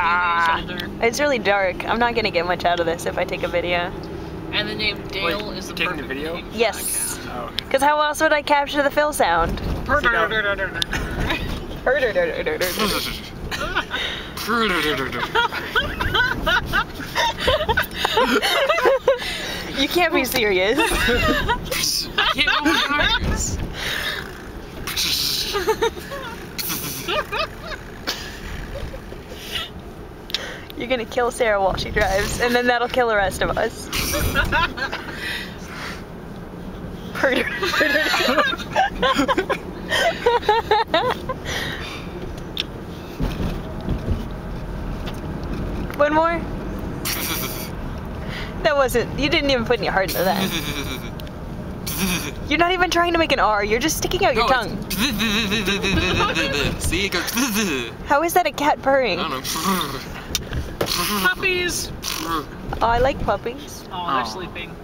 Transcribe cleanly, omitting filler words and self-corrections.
shoulder. It's really dark. I'm not gonna get much out of this if I take a video. And the name Dale is the taking the perfect video? name for Yes. the podcast. Oh, okay. Because how else would I capture the fill sound? Purr Durr Durr Durr Durr. Purr Durr Durr Durr Durr. You can't be serious. I can't move my arms. You're gonna kill Sarah while she drives, and then that'll kill the rest of us. Purr Durr Durr Durr. One more? That wasn't, you didn't even put any heart into that. You're not even trying to make an R, you're just sticking out your tongue. See, it goes. How is that a cat purring? I don't know. Puppies! Oh, I like puppies. Oh, they're sleeping.